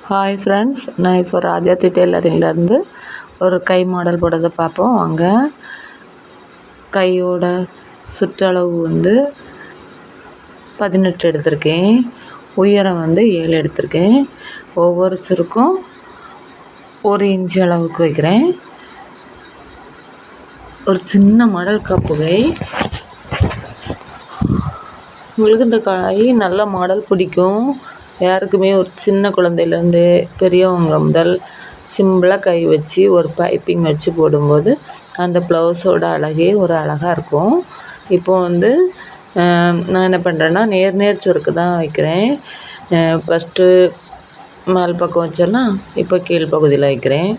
Hi friends, நான் இப்போ ராஜாத்தி டெய்லரிங்லேருந்து ஒரு கை மாடல் போடுறதை பார்ப்போம் வாங்க. கையோட சுற்றளவு 18 எடுத்திருக்கேன். உயரம் 7 எடுத்திருக்கேன். ஒவ்வொரு சுருக்கும் 1 இன்ச்சு அளவுக்கு வைக்கிறேன். ஒரு சின்ன மாடல் கப்புகை. உங்களுக்கு இந்த கை நல்ல மாடல் பிடிக்கும். யாருக்குமே ஒரு சின்ன குழந்தையிலேருந்து பெரியவங்க முதல் சிம்பிளாக கை வச்சு ஒரு பைப்பிங் வச்சு போடும்போது அந்த ப்ளவுஸோட அழகே ஒரு அழகாக இருக்கும். இப்போது நான் என்ன பண்ணுறேன்னா நேர் சுருக்கு தான் வைக்கிறேன். ஃபஸ்ட்டு மேல் பக்கம் வச்சேன்னா இப்போ கீழ் பகுதியில் வைக்கிறேன்.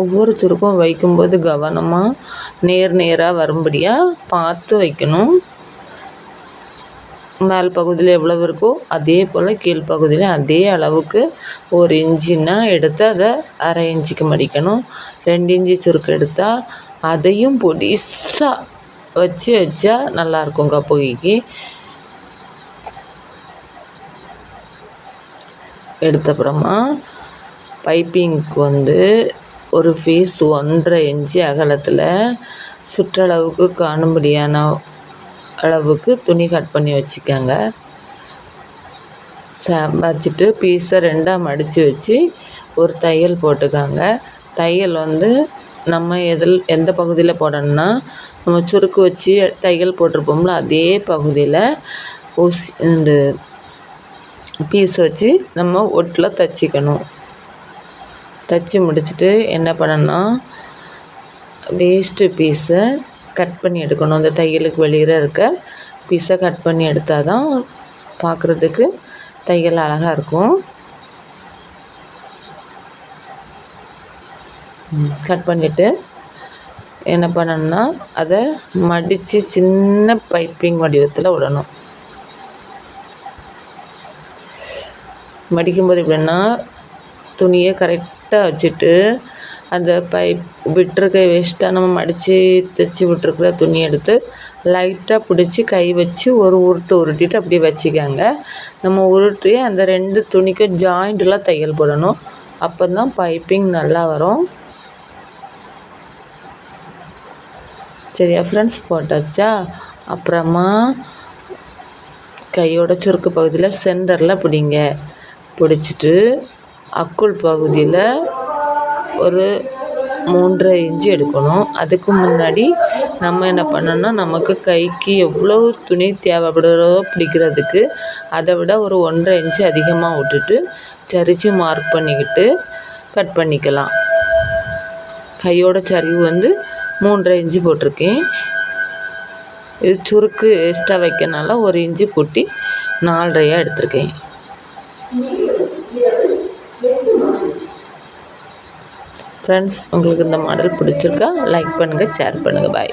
ஒவ்வொரு சுருக்கும் வைக்கும்போது கவனமாக நேராக வரும்படியாக பார்த்து வைக்கணும். மேல் பகுதியில் எவ்வளவு இருக்கோ அதே போல் கீழ்ப்பகுதியில் அதே அளவுக்கு 1 இன்ச்சுன்னா எடுத்து அதை அரை இன்ச்சுக்கு மடிக்கணும். 2 இன்ச்சு சுருக்கு எடுத்தால் அதையும் பொடிசாக வச்சா நல்லாயிருக்கும் கப்புகைக்கு. எடுத்தப்புறமா பைப்பிங்க்கு ஒரு ஃபீஸ் 1.5 இன்ச்சு அகலத்தில் சுற்றளவுக்கு காணும்படியான அளவுக்கு துணி கட் பண்ணி வச்சுக்கோங்க. வச்சுட்டு பீஸை 2ஆக மடித்து வச்சு ஒரு தையல் போட்டுக்காங்க. தையல் நம்ம எந்த பகுதியில் போடணும்னா நம்ம சுருக்கு வச்சு தையல் போட்டிருப்போம்ல அதே பகுதியில் இந்த பீஸ் வச்சு நம்ம ஒட்டில் தைச்சிக்கணும். தைச்சி முடிச்சுட்டு என்ன பண்ணணும்னா வேஸ்ட்டு பீஸை கட் பண்ணி எடுக்கணும். அந்த தையலுக்கு வெளியில் இருக்க பீஸை கட் பண்ணி எடுத்தால் தான் பார்க்குறதுக்கு தையல் அழகாக இருக்கும். கட் பண்ணிவிட்டு என்ன பண்ணணும்னா அதை மடித்து சின்ன பைப்பிங் வடிவத்தில் விடணும். மடிக்கும்போது எப்படின்னா துணியை கரெக்டாக வச்சுட்டு அந்த விட்டுருக்க வேஸ்ட்டாக நம்ம மடித்து தைச்சி விட்டுருக்குற துணி எடுத்து லைட்டாக பிடிச்சி கை வச்சு ஒரு உருட்டிட்டு அப்படியே வச்சுக்கோங்க. நம்ம உருட்டி அந்த 2 துணிக்கும் ஜாயிண்ட்லாம் தையல் போடணும். அப்போ தான் பைப்பிங் நல்லா வரும். சரியா ஃப்ரெண்ட்ஸ், போட்டாச்சா? அப்புறமா கையோட சுருக்கு பகுதியில் சென்டரில் பிடிங்க. பிடிச்சிட்டு அக்குள் பகுதியில் ஒரு 3.5 இன்ச்சு எடுக்கணும். அதுக்கு முன்னாடி நம்ம என்ன பண்ணோன்னா நமக்கு கைக்கு எவ்வளோ துணி தேவைப்படுறதோ பிடிக்கிறதுக்கு அதை விட ஒரு 1.5 இன்ச்சு அதிகமாக விட்டுட்டு சரித்து மார்க் பண்ணிக்கிட்டு கட் பண்ணிக்கலாம். கையோட சரிவு 3.5 இன்ச்சு போட்டிருக்கேன். இது சுருக்கு எக்ஸ்ட்ரா வைக்கனால 1 இன்ச்சு கூட்டி 4.5 எடுத்திருக்கேன். ஃப்ரெண்ட்ஸ், உங்களுக்கு இந்த மாடல் பிடிச்சிருக்கா? லைக் பண்ணுங்கள், ஷேர் பண்ணுங்கள். பாய்.